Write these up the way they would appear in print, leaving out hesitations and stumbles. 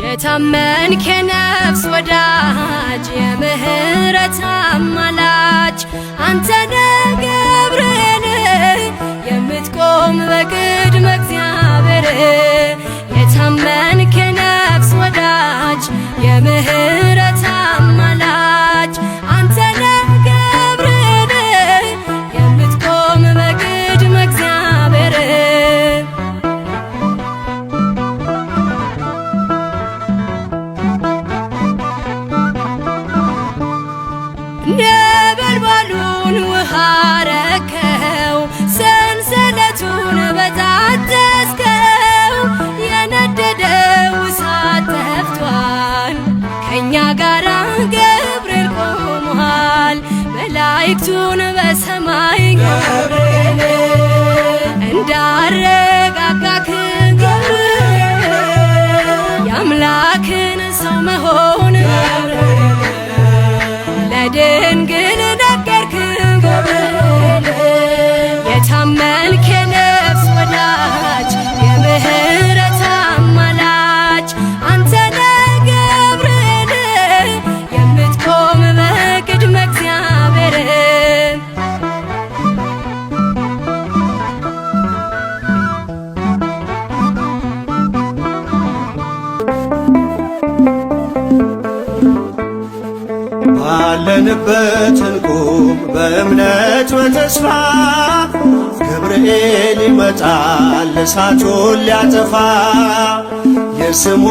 የታመንክ የነፍስ ወዳጅ የምህረት አማላጅ አንተ ነህ ገብርኤል የምትቆም በቅድመ እግዚአብሔር። የታመንክ የነፍስ ወዳጅ የምህረት አማላጅ አንተ ነህ ገብርኤል የምትቆም በቅድመ እግዚአብሔር። ነበልባሉን ውሃ ረከው ሰንሰለቱን በጣጠስከው የነደደው እሳት ጠፍቷል ከእኛ ጋራ ገብርኤል ቆሟል። መላእክቱን በሰማይ ገብርኤል እንዳረጋጋክ ገብርኤል የአምላክን ሰው መሆን ለድንግል ነገርክ ገብርኤል። የታመንክ የነፍስ ወዳጅ የምህረት አማላጅ አንተ ነህ ገብርኤል የምትቆም በቅድመ እግዚአብሔር። ባለንበት እንቁም በእምነት በተስፋ ገብርኤል ይመጣል እሳቱን ሊያጠፋ። የስሙ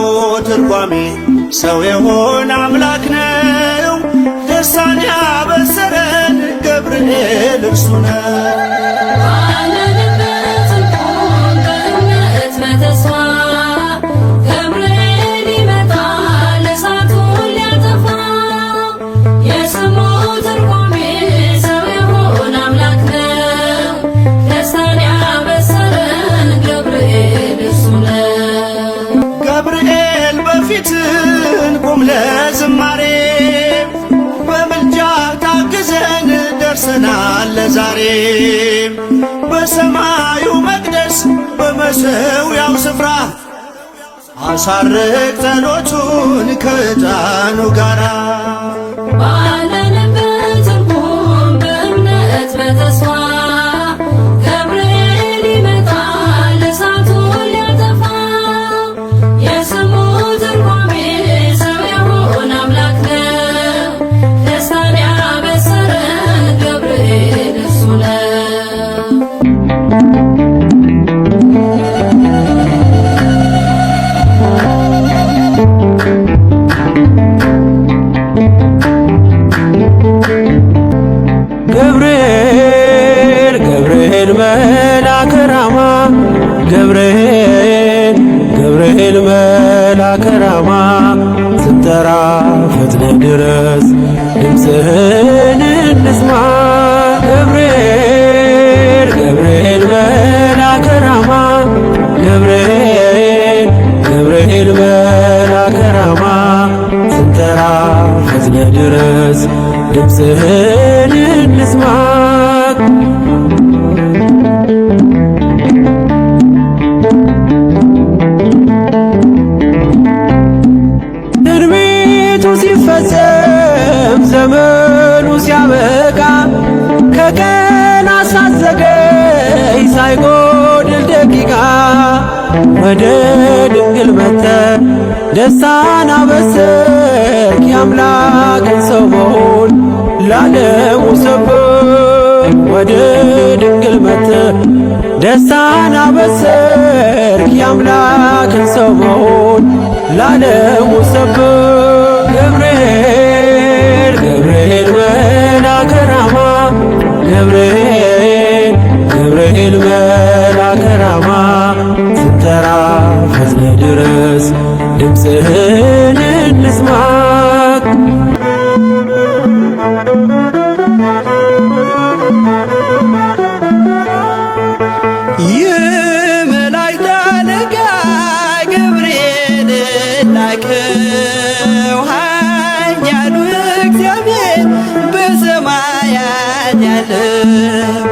ትርጓሜ ሰው የሆነ አምላክ ነው። ደስታን ያበሰረን ገብርኤል እርሱ ነው። ባለንበት እንቁም በእምነት በተስፋ ገብርኤል ይመጣል እሳቱን ሊያጠፋ። የስሙ ትርጓሜ ሰው የሆነ አምላክ ነው። ደስታን ያበሰረን ገብርኤል እርሱ ነው። ገብርኤል በፊት እንቁም ለዝማሬ በምልጃ ታግዘን ደርሰናል ለዛሬ። በሰማዩ መቅደስ በመሠዊያው ስፍራ አሳርግ ጸሎቱን ከዕጣኑ ጋራ። ባለንበት እንቁም በእምነት በተስፋ ገብርኤል ይመጣል እሳቱን ሊያጠፋ። የስሙ ትርጓሜ ሰው የሆነ አምላክ ነው። ደስታን ያበሰረን ገብርኤል እርሱ ነው። ገብርኤል ገብርኤል መልአከ ራማ ገብርኤል ገብርኤል መልአከ ራማ ስትጠራ ፈጥነ ድረስ ድምፅህን እንስማ። ገብርኤል ገብርኤል መልአከ ራማ ገብርኤል ገብርኤል መልአከ ራማ ስትጠራ ፈጥነ ድረስ ድምፅህን እንስማ። ትንቢቱ ሲፈጸም ዘመኑ ሲያበቃ ከቀናት ሳትዘገይ ሳይጎድል ደቂቃ ወደ ድንግል መጥተህ ደስታን አበሰርክ። የአምላክን ሰው መሆን ለዓለሙ ሰበክ። ወደ ድንግል መጥተህ ደስታን አበሰርክ። የአምላክን ሰው መሆን ለዓለሙ ሰበክ። ገብርኤል ገብርኤል መልአከ ራማ ገብርኤል ገብርኤል መልአከ ራማ ስትጠራ ፈጥነ ድረስ ድምፅህን እንስማ። የመላእክት አለቃ ገብርኤል ላከው ኃያሉ እግዚአብሔር በሰማያት ያለው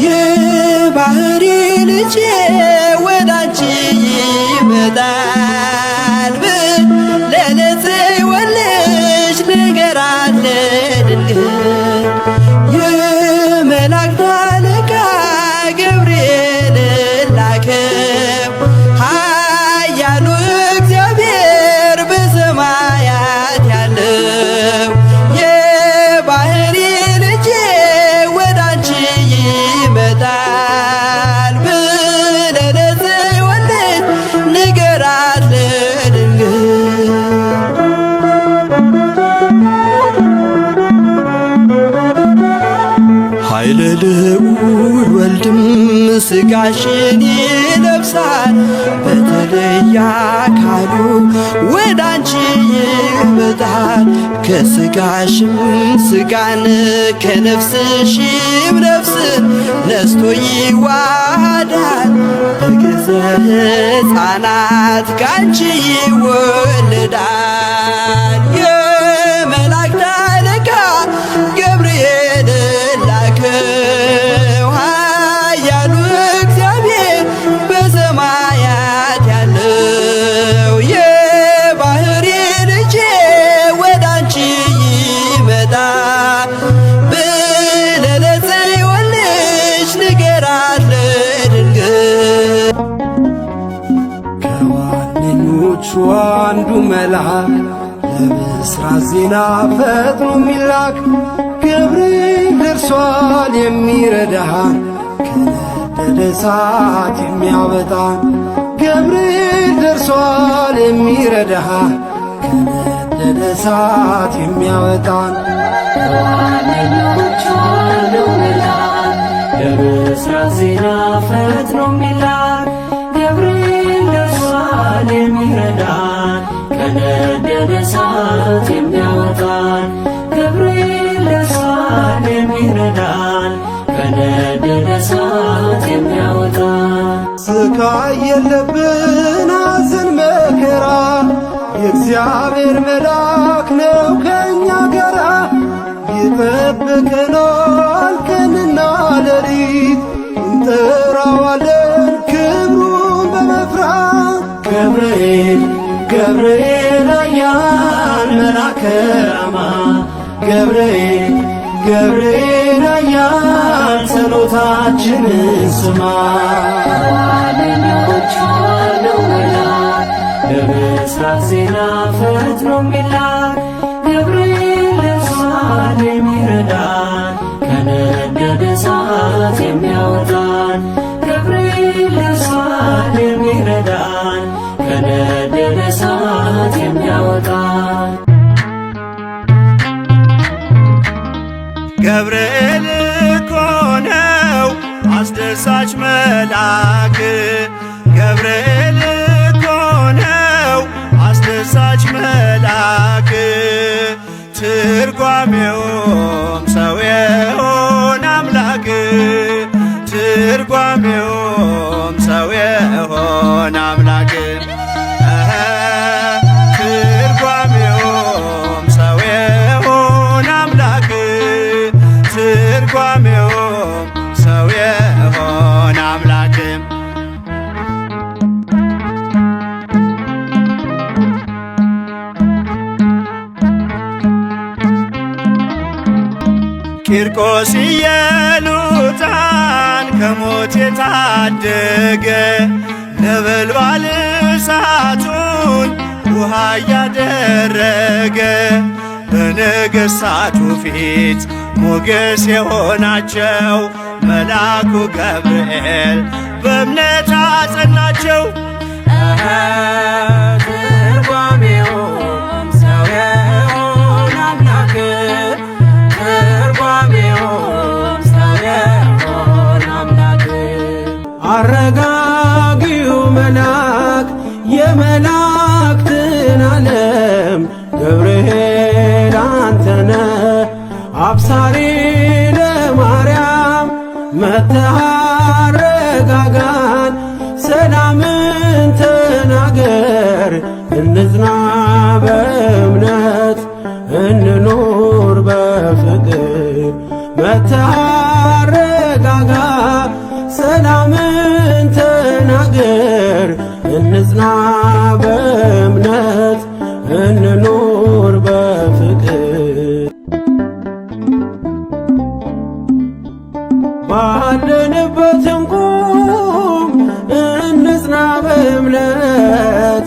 የባሕሪ ልጅ ስጋሽን ይለብሳል በተለየ አካሉ ወደ አንቺ ይመጣል። ከስጋሽም ስጋን ከነፍስሽም ነፍስን ነስቶ ይዋሃዳል። በግዘ ሕፃናት ካንቺ ይወለዳል። የመላእክት አለቃ ገብርኤል ላከው ኃያሉ እግዚአብሔር በሰማያት ያለው የባህሪ ልጄ ወደ አንቺ ይመጣ ብለህ ለጽዮን ልጅ ንገራት ለድንግል። ከዋነኞቹ አንዱ መልአክ ለምስራት ዜና ፈጥኖ የሚላክ ገብርኤል ደርሷል የሚረዳህ ከነደደ እሳት የሚያወጣ ገብርኤል ደርሷል የሚረዳህ ከነደደ እሳት የሚያወጣን ከዋነኞቹ አንዱ መልአክ ለምስራት ዜና ፈጥኖ የሚላክ ገብርኤል ደርሷል የሚረዳን ከነደደ እሳት የሚያወጣን ገብርኤል ደርሷል የሚረዳን ከነደደ እሳት የሚያወጣን። ስቃይ የለብን ሐዘን መከራ የእግዚአብሔር መልአክ ነው ከእኛ ጋራ ይጠብቀናል ቀንና ሌሊት እንጠራዋለን ክብሩን በመፍራት ገብርኤል ገብርኤል ኃያል መልአከ ራማ ገብርኤል ገብርኤል ኃያል ጸሎታችንን ስማ። ከዋነኞቹ አንዱ መልአክ ለምስራት ዜና ፈጥኖ የሚላክ ገብርኤል ደርሷል የሚረዳን ከነደደ እሳት የሚያወጣን ገብርኤል ደርሷል የሚረዳን ከነደደ እሳት የሚያወጣን። ገብርኤል እኮ ነው አስደሳች መልአክ ገብርኤል እኮ ነው አስደሳች መልአክ ትርጓሜውም ሰው የሆነ አምላክ ትርጓሜውም ሰው የሆነ አምላክ ትርጓሜውም ሰው የሆነ አምላክ ትርጓሜውም ሰው የሆነ አምላክ ቂርቆስ ኢየሉጣን ከሞት የታደገ ነበልባል እሳቱን ውሃ እያደረገ በነገሥታቱ ፊት ሞገስ የሆናቸው መልአኩ ገብርኤል በእምነት አጸናቸው። ትርጓሜውም ሰው የሆነ አምላክ ትርጓሜውም ሰው የሆነ አምላክ አረጋጊው መልአክ የመላእክትን ዓለም ገብርኤል አንተነ አብሳሪ ለማርያም መጥተህ አረጋጋን ሰላምን ተናገር እንጽና በእምነት እንኖር በፍቅር መጥተህ አረጋጋ ሰላምን ተናገር እንጽና በእምነት እንኖር በፍቅር ባለንበትም ቁም እንጽና በእምነት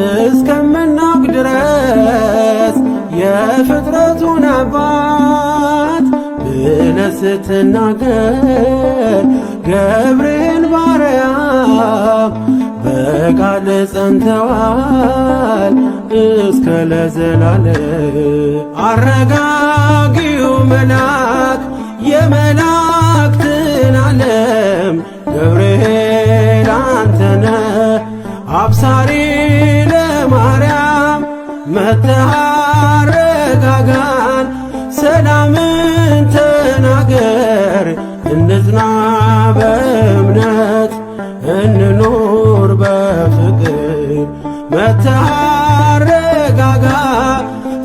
እስከምናውቅ ድረስ የፍጥረቱን አባት ብለህ ስትናገር ገብርኤል ባርያም በቃል ጸንተዋል እስከ ለዘላለም። አረጋጊው መልአክ የመላእክትን ዓለም ዓለም ገብርኤል አንተነ አብሳሪ ለማርያም መጥተህ አረጋጋን ሰላምን ተናገር እንጽና በእምነት እንኑር በፍቅር መጥተህ አረጋጋ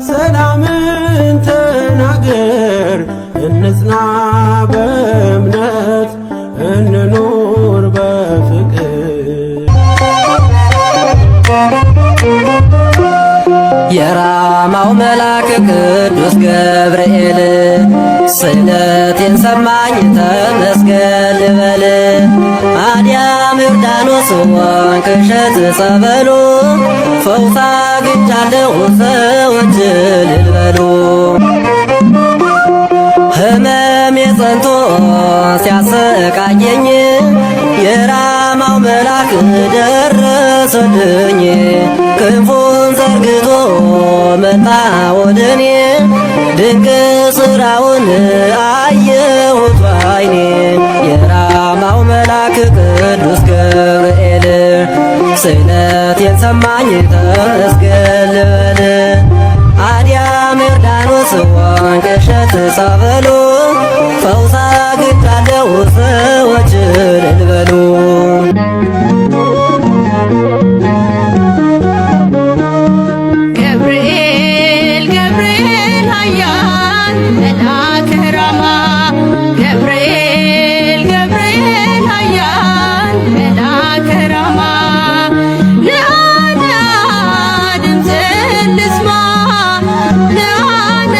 ሰላምን ተናገር እንጽና በእምነት እንኑር በፍቅር። የራማው መልአክ ቅዱስ ገብርኤል ስለቴን ሰማኝ ተመስገን ልበል። አዲያም ዮርዳኖስ ወንቅ እሸት ጸበሉ ፈውስ አግኝቻለሁ ሰዎች እልል በሉ። ሕመሜ ጸንቶ ሲያሰቃየኝ የራማው መልአክ ደረሰልኝ። ክንፉን ዘርግቶ መጣ ወደኔ ድንቅ ሥራውን አየሁት ባይኔ። የራማው መልአክ ቅዱስ ገብርኤል ስለቴን ሰማኝ ተመስገን ልበል። አዲያም ዮርዳኖስ ወንቅ እሸት ጸበሉ ፈውስ አግኝቻለሁ ሰዎች እልል በሉ። ገብርኤል ገብርኤል ኃያል መልአከ ራማ ገብርኤል ገብርኤል ኃያል መልአከ ራማ ነአና ድምፅህን ልስማ ነአና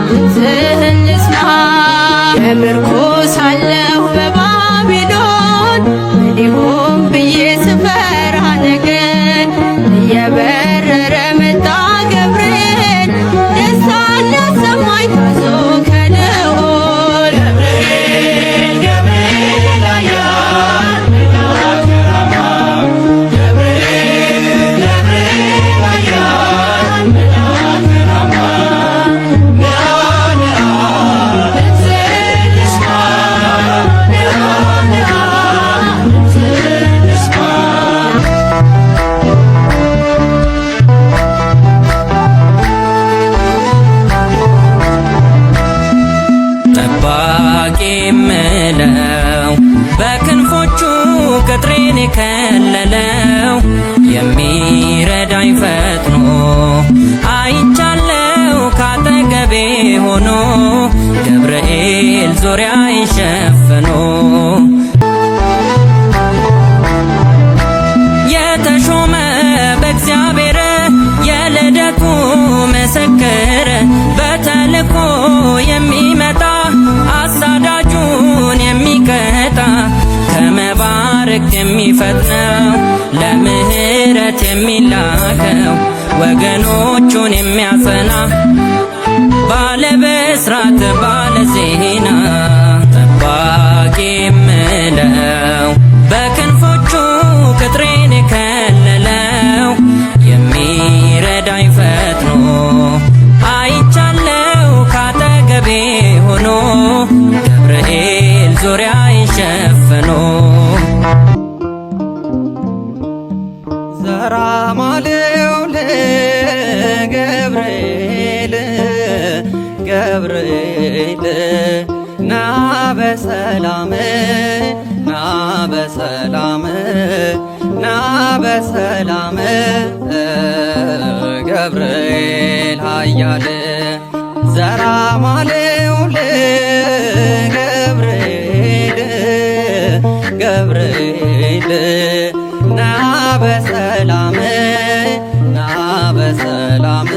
ድምፅህን ልስማ በምርኮ ሳለሁ በባቢሎን ሊሆን ብዬ ስፈራ ነገር እየበረረ መጣ ገብርኤል ደስታን ሊያሰማኝ ታዞ ከልዑል። ገብርኤል ገብርኤል ኃያል መልአከ ራማ ገብርኤል ገብርኤል ኃያል መልአከ ራማ ነአና ድምፅህን ልስማ ነአና ድምፅህን ልስማ ጠባቂ ምለው በክንፎቹ ቅጥሬን የከለለው የሚረዳኝ ፈጥኖ አይቻለው ካጠገቤ ሆኖ ገብርኤል ዙሪያዬን ሸፍኖ የተሾመ በእግዚአብሔር የልደቱ ምስክር በተልኮ የሚመጣ አሳዳጁን የሚቀጣ ከመባረክ የሚፈጥነው ለምህረት የሚላከው ወገኖቹን የሚያጸና ባለ ብስራት ባለ ዜና ጠባቂ ምለው በክንፎቹ ቅጥሬን የከለለው የሚረዳኝ ፈጥኖ አይቻለው ካጠገቤ ሆኖ ገብርኤል ዙሪያዬን ሸፍኖ። ዘራማሌው ገብርኤል ገብርኤል ና በሰላም ና በሰላም ና በሰላም ገብርኤል ኃያል ዘራማሌው ገብርኤል ገብርኤል ና በሰላም ና በሰላም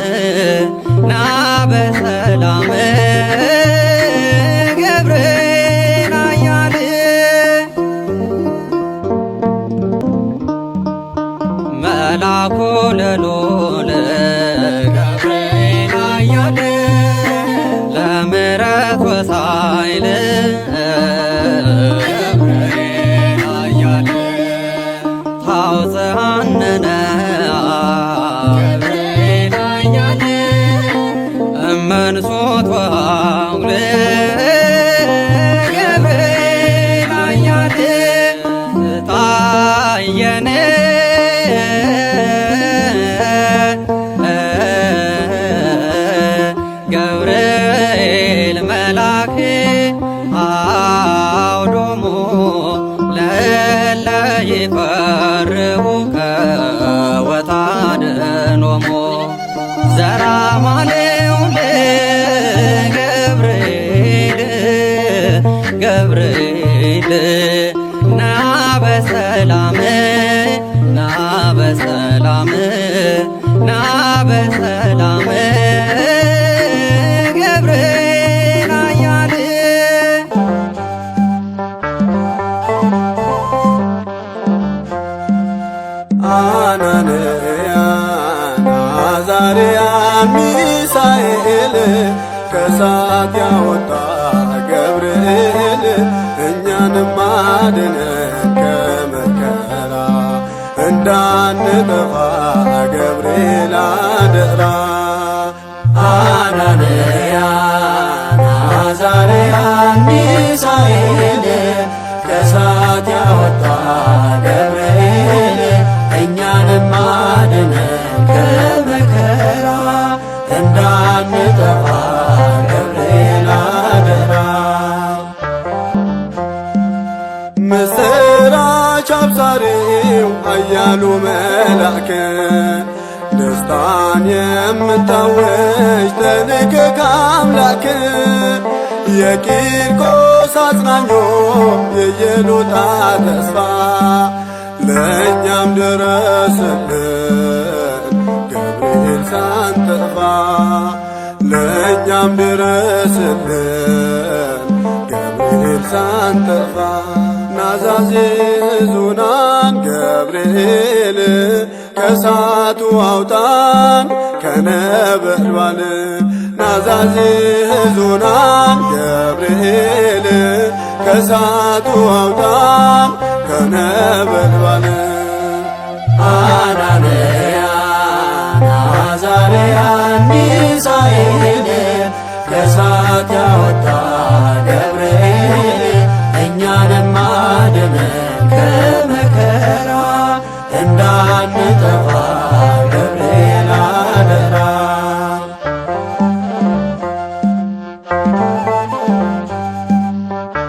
ና በሰላም ገብርኤል ኃያል መላኩ ለሎለ ገብርኤል ኃያል ለምሕረት ወሳይል ገብርኤል ኃያል ታውፅአነነ ገብርኤል ኃያል እመንሶት ወአውል ገብርኤል አየን ገብርኤል መልአክ አውዶሙ ለእለ ይፈርሁ ወታድኅኖሙ ዘራማሌው ገብርኤል ና በሰላም ና በሰላም ና በሰላም ገብርኤል ኃያል አናንያ አዛርያ ሚሳኤል ከእሳት ያወጣ ገብርኤል እኛንም አድነን ከመከራ እንዳንጠፋ ገብርኤል አደራ። አናንያ አዛርያ ሚሳኤል ከእሳት ያወጣ ገብርኤል እኛንም አድነን ከመከራ እንዳንጠፋ ገብርኤል አደራ። ምስራች አብሳሪው ኃያሉ መልአክ ደስታን የምታወጅ ተልከ ከአምላክ የቂርቆስ አጽናኞ የኢየሉጣ ተስፋ ለእኛም ድረስልን ገብርኤል ሳንጠፋ ለእኛም ድረስልን ገብርኤል ሳንጠፋ። ናዛዜ ዙናን ገብርኤል ከእሳቱ አውጣን ከነበልባል ናዛዜ ዙናን ገብርኤል ከእሳቱ አውጣን ከነበልባል። አናንያ አዛርያ ሚሳኤል ከእሳት ያወጣ ገብርኤል እኛንም አድነን ከመከራ እንዳን